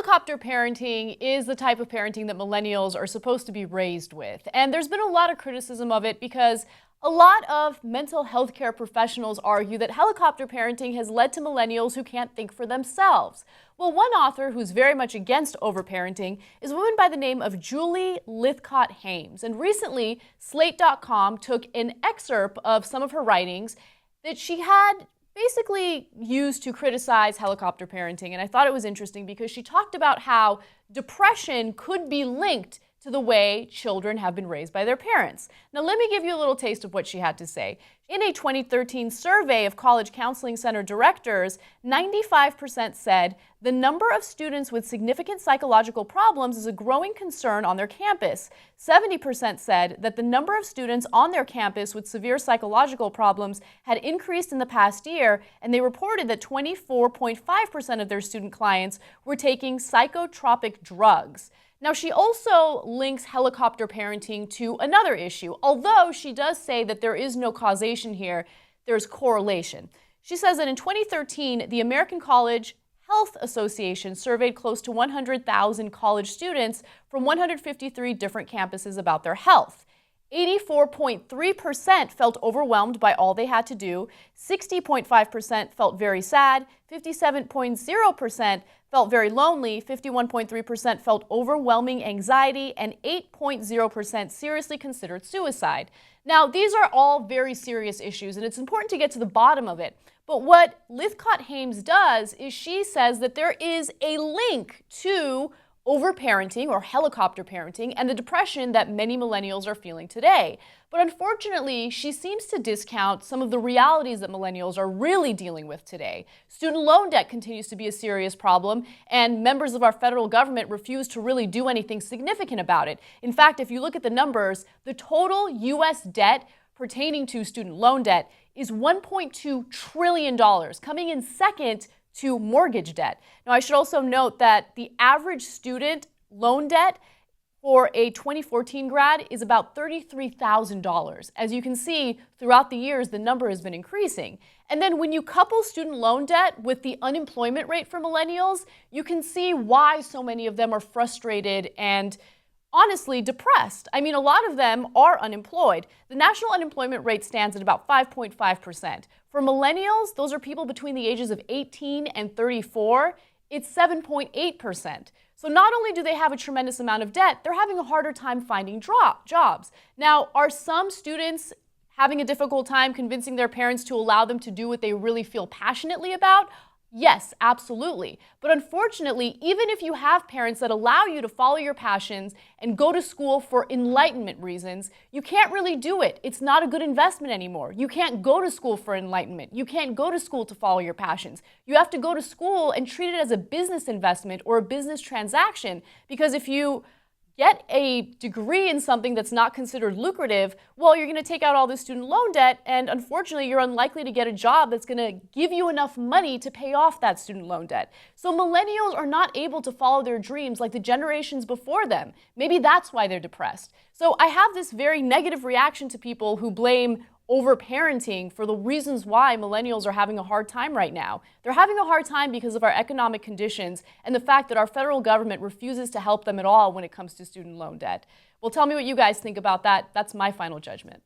Helicopter parenting is the type of parenting that millennials are supposed to be raised with. And there's been a lot of criticism of it because a lot of mental health care professionals argue that helicopter parenting has led to millennials who can't think for themselves. Well, one author who's very much against overparenting is a woman by the name of Julie Lythcott-Haims. And recently, Slate.com took an excerpt of some of her writings that she had basically used to criticize helicopter parenting. And I thought it was interesting because she talked about how depression could be linked to the way children have been raised by their parents. Now, let me give you a little taste of what she had to say. In a 2013 survey of college counseling center directors, 95% said the number of students with significant psychological problems is a growing concern on their campus. 70% said that the number of students on their campus with severe psychological problems had increased in the past year, and they reported that 24.5% of their student clients were taking psychotropic drugs. Now, she also links helicopter parenting to another issue. Although she does say that there is no causation here, there's correlation. She says that in 2013, the American College Health Association surveyed close to 100,000 college students from 153 different campuses about their health. 84.3% felt overwhelmed by all they had to do, 60.5% felt very sad, 57.0% felt very lonely, 51.3% felt overwhelming anxiety, and 8.0% seriously considered suicide. Now, these are all very serious issues, and it's important to get to the bottom of it. But what Lythcott-Haims does is she says that there is a link to overparenting or helicopter parenting and the depression that many millennials are feeling today. But unfortunately, she seems to discount some of the realities that millennials are really dealing with today. Student loan debt continues to be a serious problem, and members of our federal government refuse to really do anything significant about it. In fact, if you look at the numbers, the total U.S. debt pertaining to student loan debt is $1.2 trillion, coming in second to mortgage debt. Now, I should also note that the average student loan debt for a 2014 grad is about $33,000. As you can see, throughout the years, the number has been increasing. And then when you couple student loan debt with the unemployment rate for millennials, you can see why so many of them are frustrated and honestly depressed. I mean, a lot of them are unemployed. The national unemployment rate stands at about 5.5%. For millennials, those are people between the ages of 18 and 34, it's 7.8%. So not only do they have a tremendous amount of debt, they're having a harder time finding jobs. Now, are some students having a difficult time convincing their parents to allow them to do what they really feel passionately about? Yes, absolutely. But unfortunately, even if you have parents that allow you to follow your passions and go to school for enlightenment reasons, you can't really do it. It's not a good investment anymore. You can't go to school for enlightenment. You can't go to school to follow your passions. You have to go to school and treat it as a business investment or a business transaction, because if you get a degree in something that's not considered lucrative, well, you're going to take out all this student loan debt, and unfortunately, you're unlikely to get a job that's going to give you enough money to pay off that student loan debt. So millennials are not able to follow their dreams like the generations before them. Maybe that's why they're depressed. So I have this very negative reaction to people who blame overparenting for the reasons why millennials are having a hard time right now. They're having a hard time because of our economic conditions and the fact that our federal government refuses to help them at all when it comes to student loan debt. Well, tell me what you guys think about that. That's my final judgment.